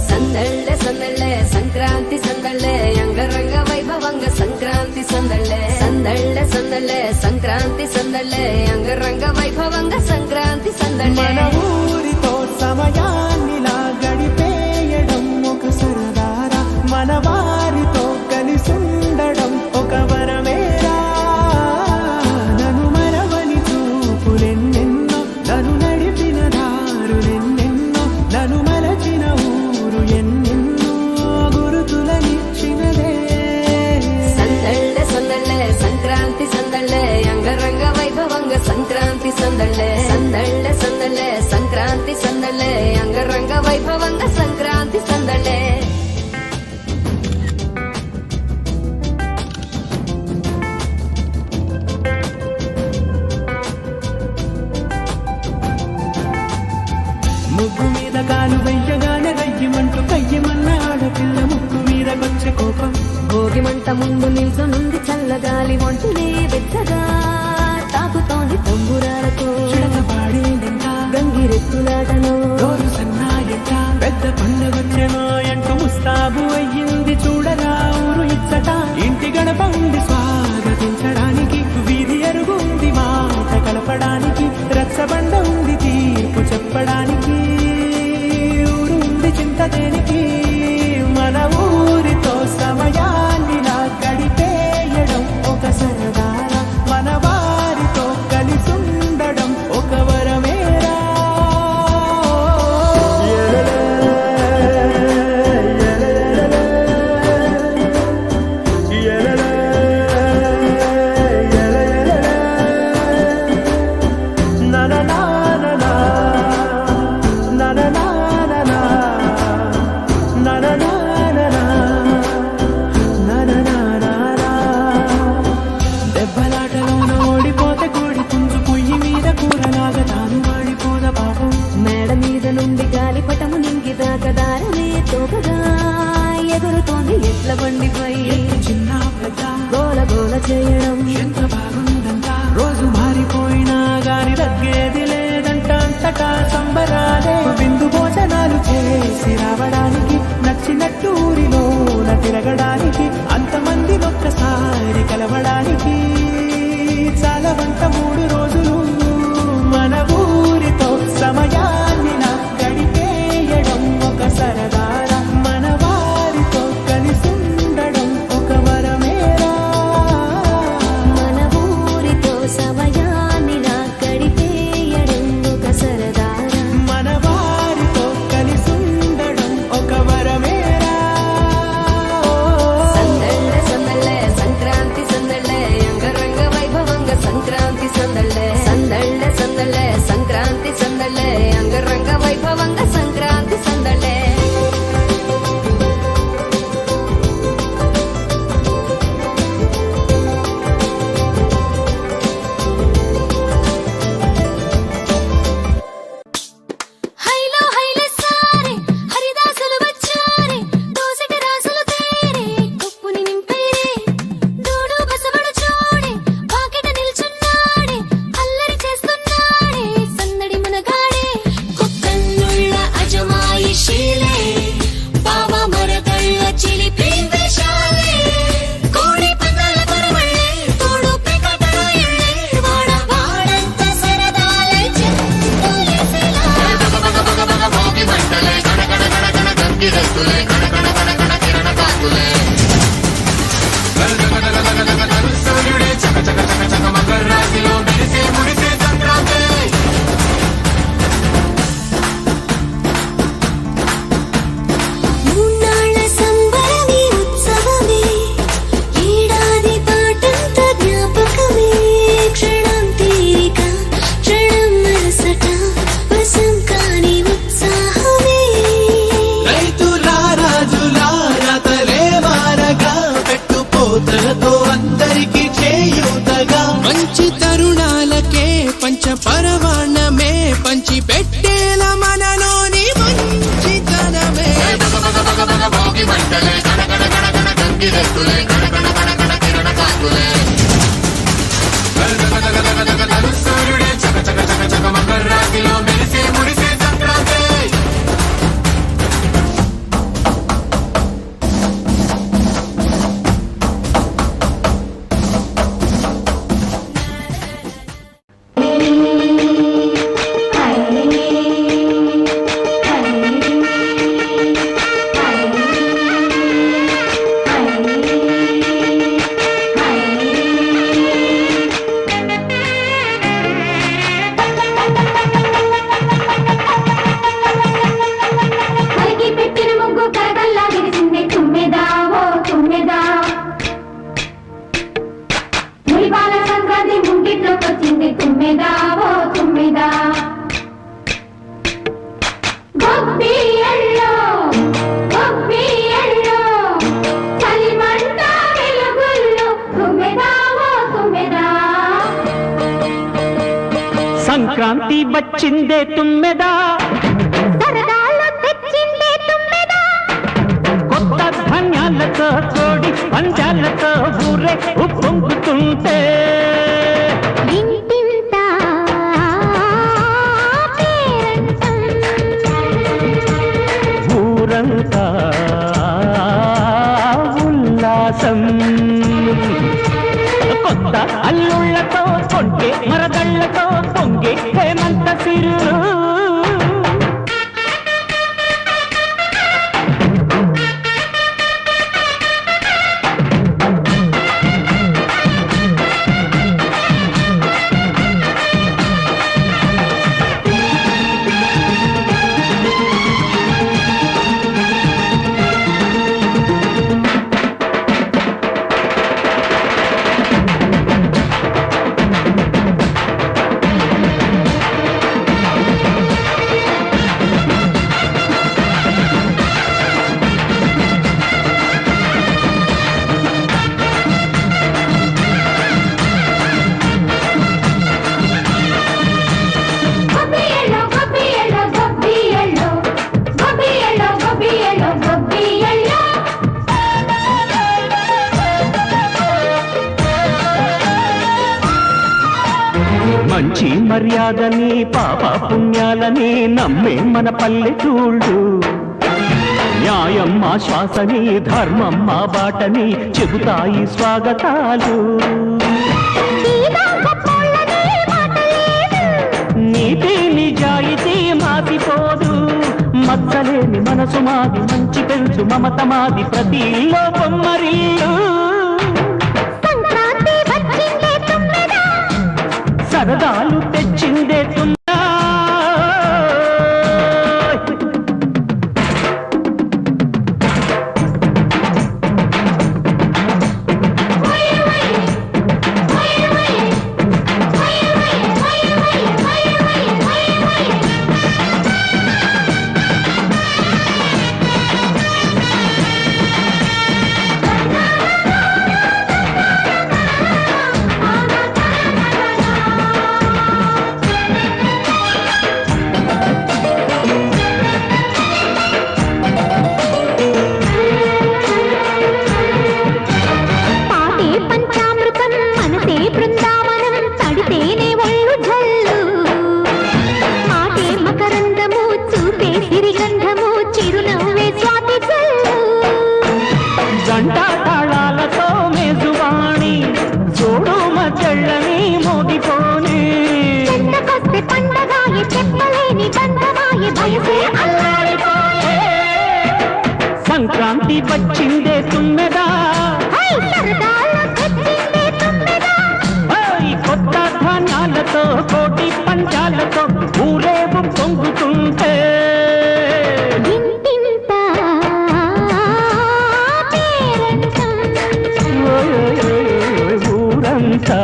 సందళ్ళే సందళ్ళే సంక్రాంతి సందళ్ళే అంగరంగ వైభవంగ సంక్రాంతి సందళ్ళే సందళ్ళే సందళ్ళే సంక్రాంతి సందళ్ళే అంగరంగ వైభవంగ సంక్రాంతి సందళ్ళే మన ఊరితో సమయాన్నిలా గడిపేయడం ఒక సరదారా మన వారితో కలిసుండడం ఒక వరమేరా నన్ను మరవని చూపులెన్నెన్నో నన్ను నడిపిన దారులెన్నెన్నో నన్ను మరచిన ఊరు ఎన్నెన్నో గురుతులనిచ్చినదే సందళ్ళే సందళ్ళే సంక్రాంతి సందళ్ళే అంగరంగ వైభవంగ సంక్రాంతి సందళ్ళే సందళ్ళే సందళ్ళే సంక్రాంతి సందళ్ళే అంగరంగ వైభవంగ సంక్రాంతి సందళ్ళే ముగ్గు మీద కాలు వెయ్యగానే రయ్యమంటూ కయ్యమన్న ఆడపిల్ల ముక్కు మీదకొచ్చే కోపం భోగి మంట ముందు నిల్చొనుంది చల్లగాలి ఒంటినే వెచ్చగా తాకుతోంది తంబురాలతో చిడక పాడేదంట గంగిరెత్తులాటలో రోజు సన్నాయంట పెద్ద పండగొచ్చెనో అంటూ ముస్తాబు అయ్యింది చూడరా ఊరు ఇచ్చట ఇంటి గడప ఉంది స్వాగతించడానికి వీధి అరుగుంది మాట కలపడానికి రచ్చబండ ఉంది తీర్పు చెప్పడానికి ఊరు ఉంది చింత దేనికి మన ఊరితో సమయాన్నిలా గడిపేయడం ఒక సరదారా మన వారితో కలిసుండడం ఒక వరమేరా దెబ్బలాటలోన ఓడిపోతే కోడి పుంజు పొయ్యి మీద కూరలాగా తాను వాడిపోద పాపం మేడ మీద నుండి గాలిపటము నింగి దాకదారమే తోకగా ఎగురుతోంది ఎట్ల బండిపై చిన్న పెద్ద గోల గోల చేయడం ఎంత బాగుందంట రోజు మారిపోయినా గాని తగ్గేది లేదంట అంతటా సంబరాలే విందు భోజనాలు చేసి రావడానికి నచ్చినట్టు ఊరిలోన తిరగడానికి అంతమంది ఒక్కసారి కలవడానికి చాలా వంట 3 రోజులు మన ఊరితో సమయాన్నిలా గడిపేయడం ఒక సరదారా మన వారితో కలిసుండడం ఒక వరమేరా మన ఊరితో సమయాన్నిలా గడిపేయడం ఒక సరదారా మన వారితో కలిసుండడం ఒక వరమేరా సందళ్ళే సందళ్ళే సంక్రాంతి సందళ్ళే అంగరంగ వైభవంగ సంక్రాంతి సందళ్ళే సందళ్ళే సందళ్ళే సంక్రాంతి సందళ్ళే అంగరంగ వైభవంగ సంక్రాంతి సందళ్ళే హైలో హైలే సారే హరిదాసులు వచ్చారే దోసటి రాసులు తేరే కుప్పుని నింపేరే దూడు బసవడు చూడే పాకెట నిల్చున్నాడే అల్లరి చేస్తున్నాడే సందడి మనగాడే కుక్కన్నుళ్ళ అజమాయిషీలే బావ మరదళ్ళ చిలిపి వేషాలే కోడి పందాల పరమళ్ళే తోడు పెకటరాయళ్ళే వాడ వాడంత సరదాలే చెప్పులేసేలా భోగి మంటలే గడగడ గడగడ గంగిరెద్దులే గడగడ గడగడ కిరణ కాకులే సూర్యుడే చక చక చక చక మకర రాశిలో మెరిసే ముడిసే సంక్రాంతి మూన్నాళ్ళ సంబరమే ఉత్సవమే ఏడాది పాటంత జ్ఞాపకమే క్షణం తీరిక క్షణం మనసట వశం కాని ఉత్సాహమే రైతుల రాజుల రతలే మారగా పెట్టుపోతలతో అందరికి చేయూతగా మంచి తరుణాలకే పంచ పరవాణమే పంచి పెట్టేల మనలోని మంచితనమే భోగి మంటలే గడగడ గడగడ గంగిరెద్దులే గంగిరెద్దులే కడకడ కడకడ కిరణ కాకులే సూర్యుడే చక చక చక చక మకర రాశిలో మెరిసే మురిసే సంక్రాంతి సంక్రాంతి వచ్చిందే తుమ్మెదా కొత్త ధాన్యాలతో కోడి పంచాలతో ఊరే ఉప్పొంగుతుంటే ఊరంతా ఉల్లాసం కొత్త అల్లుళ్లతో కొంటే మరదళ్లతో పొంగే హేమంత సిరులు మంచి మర్యాదని పాప పుణ్యాలని నమ్మే మన పల్లెటూళ్ళు న్యాయం మా శ్వాసని ధర్మం మా బాటని చెబుతాయి స్వాగతాలు నీతి నిజాయితీ మాసిపోదు మచ్చలేని మనసు మాది మంచి పెంచు మమత మాది ప్రతి ఇల్లో బొమ్మరిల్లు సరదాలు తెచ్చిందే తుమ్మెదా గంటా తాళాలతో మేజువాణి చూడు మధ్యళ్ళని మోగిపోని సంక్రాంతి వచ్చిందే తుమ్మెదా కొత్త ధాన్యాలతో కోటి పంచాలతో ఊరేగు పొంగుతుంటే ఊరంతా